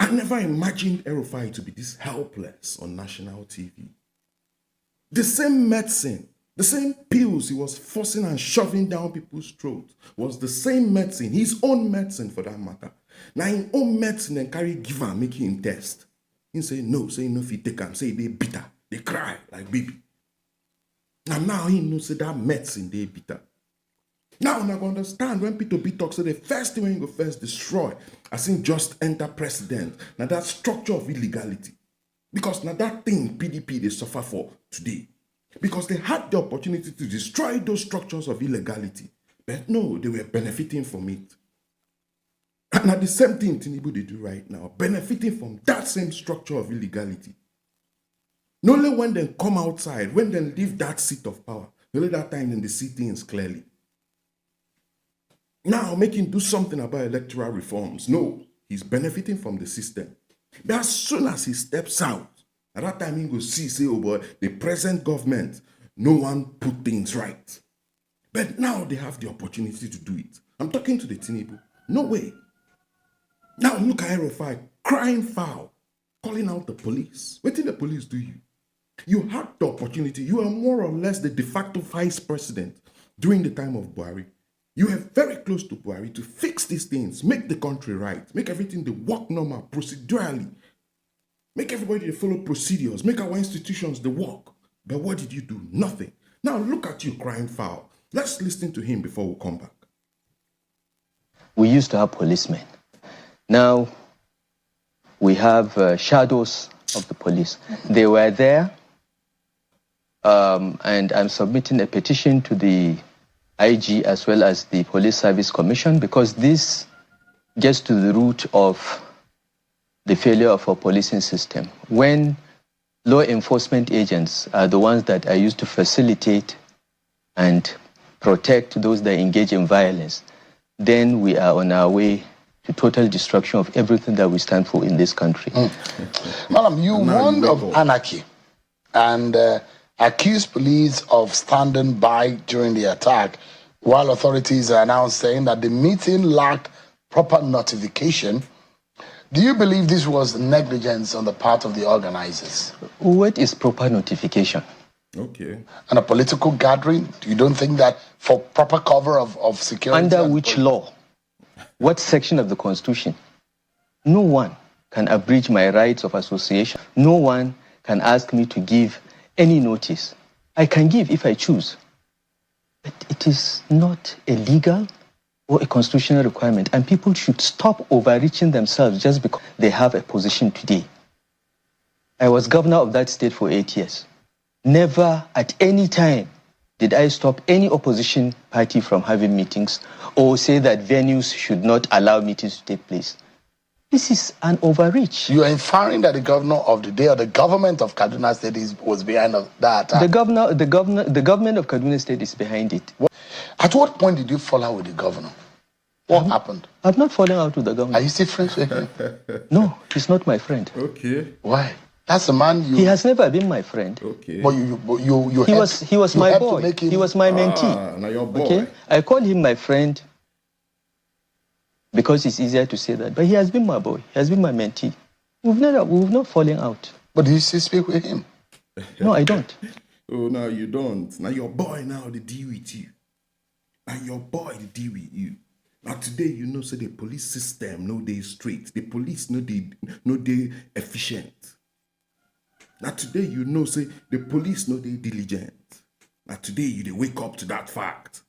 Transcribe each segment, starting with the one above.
I never imagined El-Rufai to be this helpless on national TV. The same medicine, the same pills he was forcing and shoving down people's throats was the same medicine, his own medicine for that matter. Now, his own medicine and carry give and make him test. He say no, if he take him, say they bitter, they cry like baby. And now he knows that medicine they bitter. Now, I understand when P2B talks, so the first thing when you go first destroy, as in just enter president. Now that structure of illegality. Because now that thing PDP they suffer for today. Because they had the opportunity to destroy those structures of illegality. But no, they were benefiting from it. And now the same thing Tinubu they do right now, benefiting from that same structure of illegality. Not only when they come outside, when they leave that seat of power, only that time then they see things clearly. Now, make him do something about electoral reforms. No, he's benefiting from the system. But as soon as he steps out, at that time he will say, oh boy, the present government, no one put things right. But now they have the opportunity to do it. I'm talking to the Tinubu. No way. Now look at El-Rufai crying foul, calling out the police. What did the police do you? You had the opportunity. You are more or less the de facto vice president during the time of Buhari. You are very close to Buhari to fix these things, make the country right, make everything the work normal, procedurally, make everybody follow procedures, make our institutions the work. But what did you do? Nothing. Now look at you crying foul. Let's listen to him before we come back. We used to have policemen. Now we have shadows of the police. They were there, and I'm submitting a petition to the IG as well as the Police Service Commission, because this gets to the root of the failure of our policing system. When law enforcement agents are the ones that are used to facilitate and protect those that engage in violence, then we are on our way to total destruction of everything that we stand for in this country. Madam, you warned of anarchy and accused police of standing by during the attack, while authorities are now saying that the meeting lacked proper notification. Do you believe this was negligence on the part of the organizers? What is proper notification? Okay. And a political gathering? You don't think that for proper cover of security? Under which law? What section of the Constitution? No one can abridge my rights of association. No one can ask me to give any notice. I can give if I choose. But it is not a legal or a constitutional requirement, and people should stop overreaching themselves just because they have a position today. I was governor of that state for 8 years. Never at any time did I stop any opposition party from having meetings or say that venues should not allow meetings to take place. This is an overreach. You are inferring that the governor of the day or the government of Kaduna State was behind that attack? The government of Kaduna State is behind it. At what point did you fall out with the governor? What happened? I've not fallen out with the governor. Are you still friends with him? No, he's not my friend. Okay. Why? That's the man you... He has never been my friend. Okay. But he was my boy. He was my mentee. Now your boy. Okay? I call him my friend because it's easier to say that. But he has been my boy. He has been my mentee. We've not fallen out. But do you still speak with him? No, I don't. Oh, no, you don't. Now your boy now, they deal with you. Now your boy, they deal with you. Now today, you know, say the police system, no they straight. The police, no they efficient. Now today, you know, say the police, no they diligent. Now today, you wake up to that fact.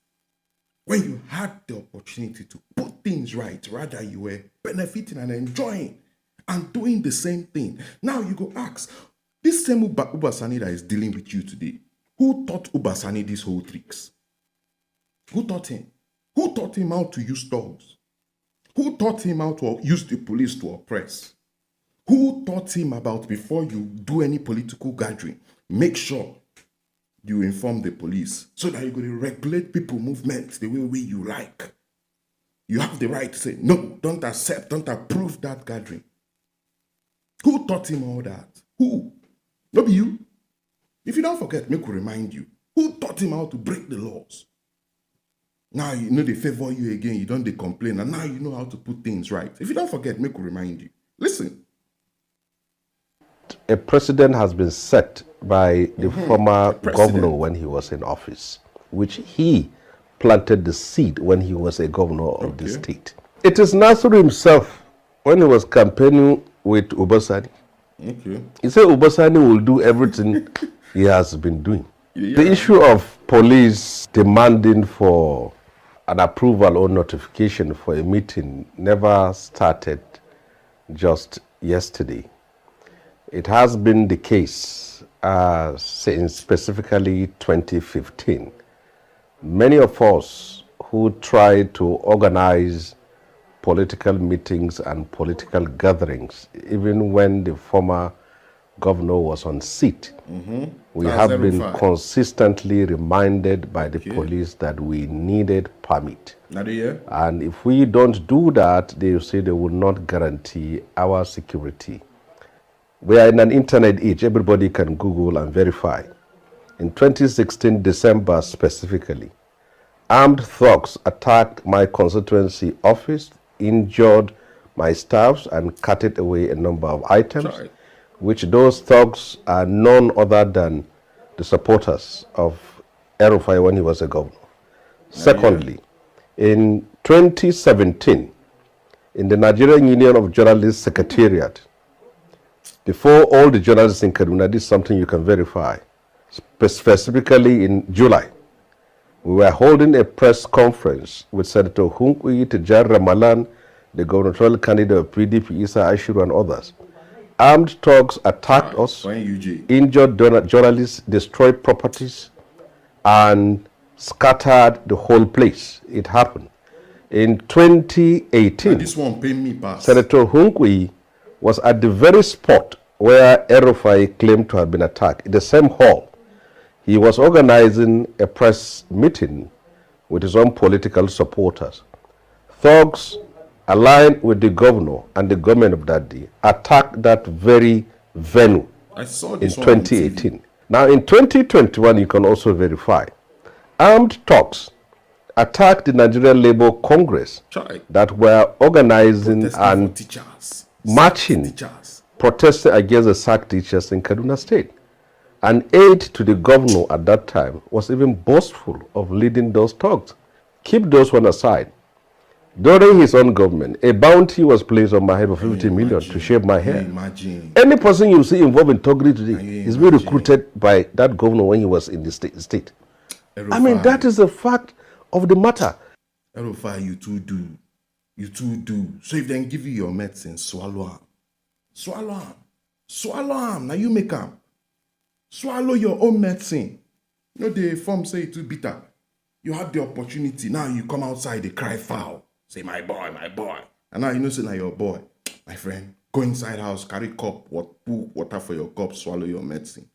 When you had the opportunity to put things right, rather you were benefiting and enjoying and doing the same thing. Now you go ask, this same Ubasani that is dealing with you today, who taught Ubasani these whole tricks? Who taught him? Who taught him how to use dogs? Who taught him how to use the police to oppress? Who taught him about before you do any political gathering, make sure you inform the police so that you're going to regulate people movements the way you like. You have the right to say, no, don't accept, don't approve that gathering. Who taught him all that? Who? Not you. If you don't forget, make me remind you. Who taught him how to break the laws? Now you know they favor you again, you don't they complain, and now you know how to put things right. If you don't forget, make me remind you. Listen, a precedent has been set by the former governor when he was in office, which he planted the seed when he was a governor of the state. It is Nasir himself, when he was campaigning with Ubasani. He said Ubasani will do everything he has been doing. The issue of police demanding for an approval or notification for a meeting never started just yesterday. It has been the case since specifically 2015. Many of us who tried to organize political meetings and political gatherings, even when the former governor was on seat, we have been consistently reminded by the police that we needed permit. And if we don't do that, they say they will not guarantee our security. We are in an internet age. Everybody can Google and verify. In 2016, December specifically, armed thugs attacked my constituency office, injured my staffs, and carted away a number of items, which those thugs are none other than the supporters of El-rufai when he was a governor. Secondly, in 2017, in the Nigerian Union of Journalists Secretariat, before all the journalists in Kaduna, this is something you can verify, specifically in July, we were holding a press conference with Senator Hunkwi Tijar Ramalan, the gubernatorial candidate of PDP, Isa Ashiru, and others. Armed thugs attacked us, injured journalists, destroyed properties, and scattered the whole place. It happened. In 2018, this one pay me pass. Senator Hunkwi was at the very spot where El-rufai claimed to have been attacked, in the same hall. He was organizing a press meeting with his own political supporters. Thugs aligned with the governor and the government of that day attacked that very venue in 2018. Now in 2021, you can also verify, armed thugs attacked the Nigerian Labour Congress that were organizing and marching, protesting against the sacked teachers in Kaduna State. An aide to the governor at that time was even boastful of leading those thugs. Keep those one aside. During his own government, a bounty was placed on my head of 50 million to shave my hair. Any person you see involved in thuggery today is being recruited by that governor when he was in the state. I mean, that is the fact of the matter. El-rufai, you too do. You too do. So if they give you your medicine, swallow them. Swallow them. Swallow them. Now you make them. Swallow your own medicine. You know the form say it too bitter. You have the opportunity. Now you come outside, they cry foul. Say, my boy, my boy. And now you know say now your boy. My friend, go inside house, carry cup, put water for your cup, swallow your medicine.